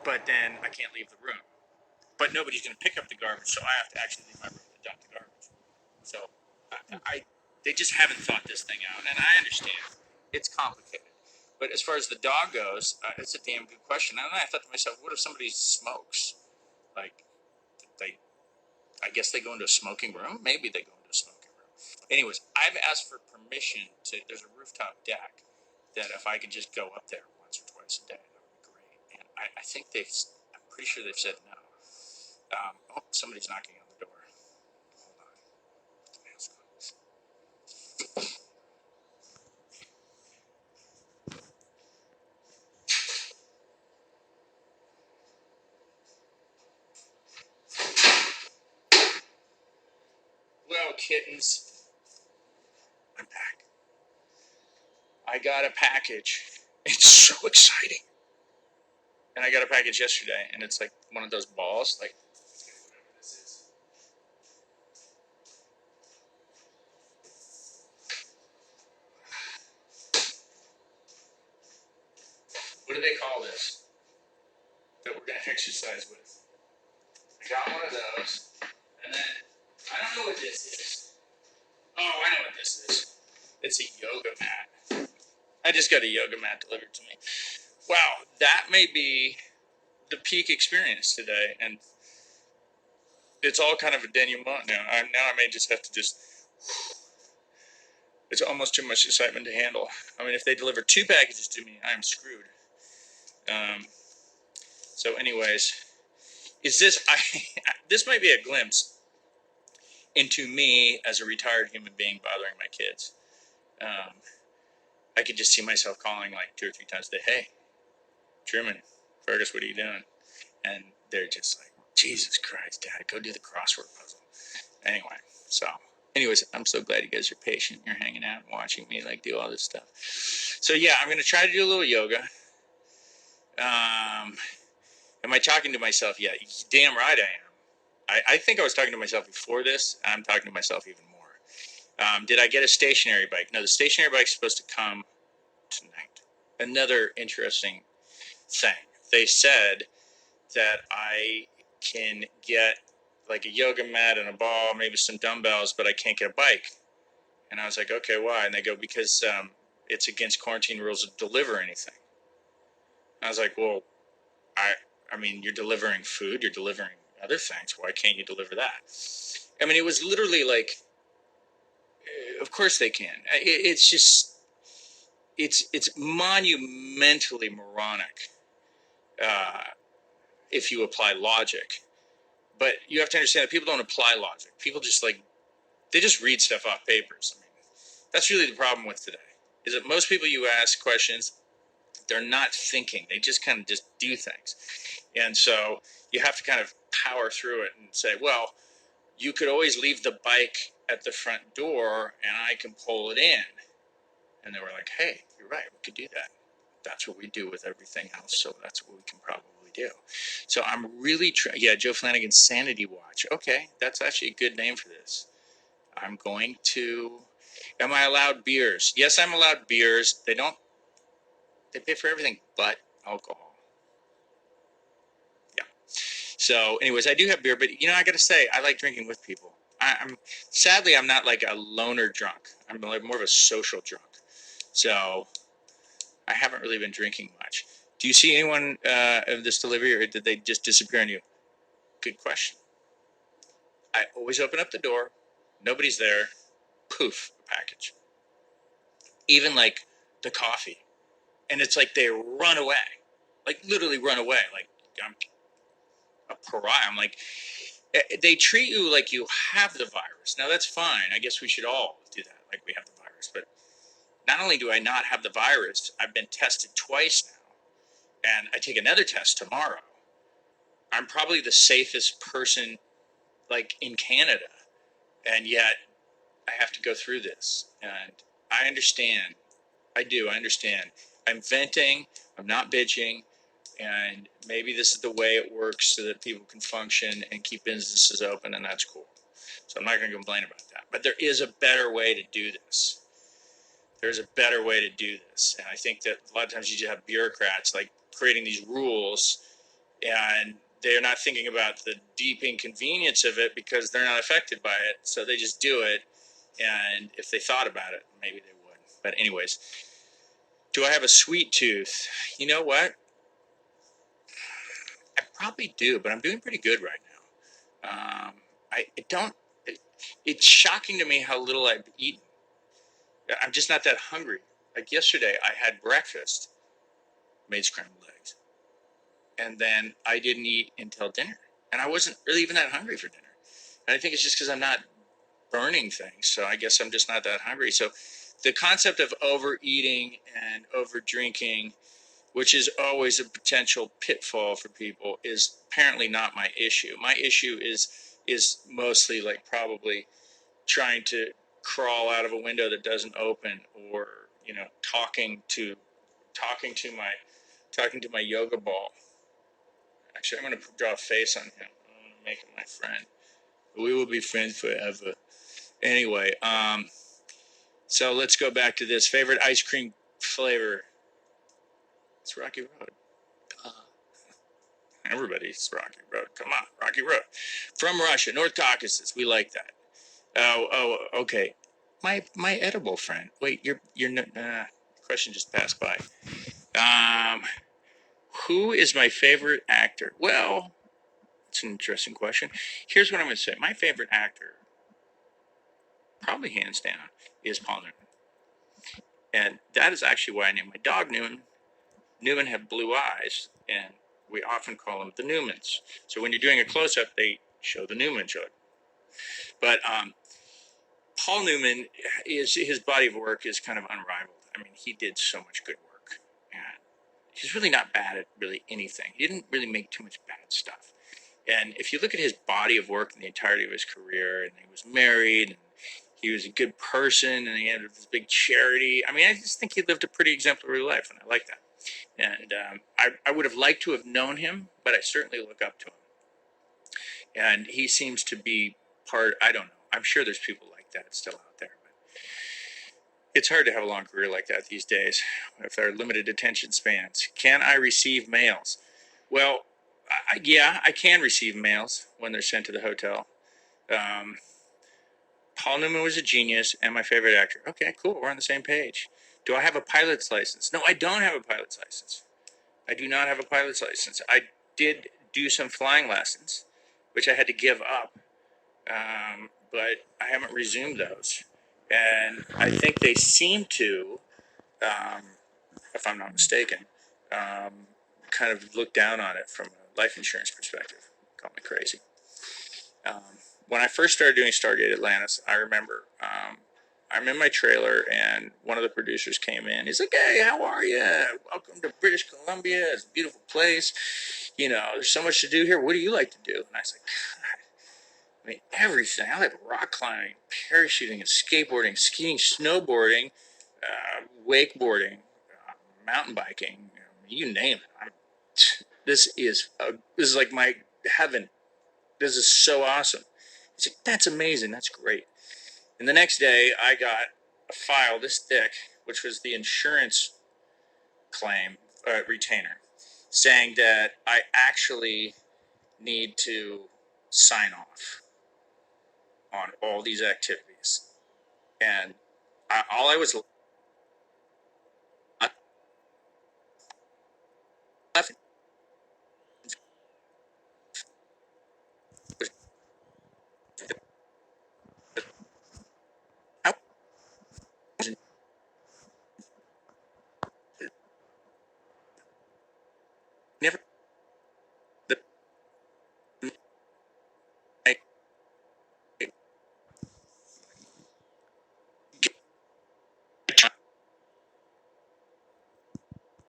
but then I can't leave the room. But nobody's going to pick up the garbage, so I have to actually leave my room to dump the garbage. So they just haven't thought this thing out, and I understand it's complicated. But as far as the dog goes, it's a damn good question. And I thought to myself, what if somebody smokes? Like, they, I guess they go into a smoking room. Maybe they go into a smoking room. Anyways, I've asked for permission to. There's a rooftop deck that if I could just go up there once or twice a day, that would be great. And I think they've. I'm pretty sure they've said no. Oh, somebody's knocking on the door. Hold on. Well, kittens, I'm back. I got a package. It's so exciting. And I got a package yesterday, and it's like one of those balls, like whatever this is. What do they call this? That we're gonna exercise with. I got one of those, and then I don't know what this is. Oh, I know what this is. It's a yoga mat. I just got a yoga mat delivered to me. Wow, that may be the peak experience today, and it's all kind of a denouement now. I may just have to just. It's almost too much excitement to handle. I mean, if they deliver 2 packages to me, I'm screwed. So, anyways, is this? This might be a glimpse into me as a retired human being bothering my kids. I could just see myself calling like 2 or 3 times a day. Hey, Truman, Fergus, what are you doing? And they're just like, Jesus Christ, Dad, go do the crossword puzzle. Anyway, so anyways, I'm so glad you guys are patient. You're hanging out and watching me like do all this stuff. So yeah, I'm gonna try to do a little yoga. Am I talking to myself? Yeah, damn right I am. I think I was talking to myself before this. I'm talking to myself even more. Did I get a stationary bike? No, the stationary bike's supposed to come tonight. Another interesting thing. They said that I can get like a yoga mat and a ball, maybe some dumbbells, but I can't get a bike. And I was like, okay, why? And they go, because it's against quarantine rules to deliver anything. I was like, well, I mean, you're delivering food, you're delivering other things. Why can't you deliver that? I mean, it was literally like, of course they can. It's just, it's monumentally moronic if you apply logic. But you have to understand that people don't apply logic. People just like, they just read stuff off papers. I mean, that's really the problem with today, is that most people you ask questions, they're not thinking. They just kind of just do things. And so you have to kind of power through it and say, well, you could always leave the bike at the front door and I can pull it in. And they were like, hey, you're right, we could do that. That's what we do with everything else, so that's what we can probably do. So I'm really yeah, Joe Flanigan's Sanity Watch. Okay, that's actually a good name for this. I'm going to, am I allowed beers? Yes, I'm allowed beers. They pay for everything but alcohol. Yeah. So anyways, I do have beer, but I got to say, I like drinking with people. Sadly, I'm not like a loner drunk. I'm like more of a social drunk. So I haven't really been drinking much. Do you see anyone of this delivery, or did they just disappear on you? Good question. I always open up the door. Nobody's there. Poof, a package. Even like the coffee. And it's like they run away. Like literally run away. Like I'm a pariah. I'm like, they treat you like you have the virus. Now that's fine. I guess we should all do that. Like we have the virus. But not only do I not have the virus, I've been tested twice now. And I take another test tomorrow. I'm probably the safest person like in Canada. And yet I have to go through this. And I understand. I do. I understand. I'm venting. I'm not bitching. And maybe this is the way it works so that people can function and keep businesses open, and that's cool. So I'm not going to complain about that. But there is a better way to do this. There's a better way to do this. And I think that a lot of times you just have bureaucrats like creating these rules and they're not thinking about the deep inconvenience of it because they're not affected by it. So they just do it. And if they thought about it, maybe they would. But anyways, do I have a sweet tooth? You know what? I probably do, but I'm doing pretty good right now. I don't. It, it's shocking to me how little I've eaten. I'm just not that hungry. Like yesterday, I had breakfast, made scrambled eggs, and then I didn't eat until dinner, and I wasn't really even that hungry for dinner. And I think it's just because I'm not burning things, so I guess I'm just not that hungry. So, the concept of overeating and over drinking, which is always a potential pitfall for people, is apparently not my issue. My issue is mostly like probably trying to crawl out of a window that doesn't open, or talking to my yoga ball. Actually, I'm going to draw a face on him. I'm going to make him my friend. We will be friends forever. Anyway, so let's go back to this favorite ice cream flavor. It's Rocky Road. Uh, Everybody's Rocky Road. Come on, Rocky Road. From Russia, North Caucasus. We like that. Okay. My edible friend. Wait, you're question just passed by. Um, who is my favorite actor? Well, it's an interesting question. Here's what I'm going to say. My favorite actor, probably hands down, is Paul Newman, and that is actually why I named my dog Newman. Newman have blue eyes, and we often call them the Newmans. So when you're doing a close-up, they show the Newman show. But Paul Newman, is his body of work is kind of unrivaled. I mean, he did so much good work, and he's really not bad at really anything. He didn't really make too much bad stuff. And if you look at his body of work in the entirety of his career, and he was married, and he was a good person, and he had this big charity. I mean, I just think he lived a pretty exemplary life, and I like that. And I would have liked to have known him, but I certainly look up to him. And he seems to be part, I don't know. I'm sure there's people like that still out there. But it's hard to have a long career like that these days with our limited attention spans. Can I receive mails? Well, yeah, I can receive mails when they're sent to the hotel. Um, Paul Newman was a genius and my favorite actor. Okay, cool. We're on the same page. Do I have a pilot's license? No, I don't have a pilot's license. I do not have a pilot's license. I did do some flying lessons, which I had to give up, but I haven't resumed those. And I think they seem to, um, if I'm not mistaken, kind of look down on it from a life insurance perspective. Call me crazy. Um, when I first started doing Stargate Atlantis, I remember I'm in my trailer and one of the producers came in. He's like, "Hey, how are you? Welcome to British Columbia. It's a beautiful place. You know, there's so much to do here. What do you like to do?" And I was like, "God, I mean, everything. I like rock climbing, parachuting, and skateboarding, skiing, snowboarding, wakeboarding, mountain biking. You name it. This is like my heaven. This is so awesome." He's like, "That's amazing. That's great." And the next day, I got a file this thick, which was the insurance claim retainer, saying that I actually need to sign off on all these activities. And all I was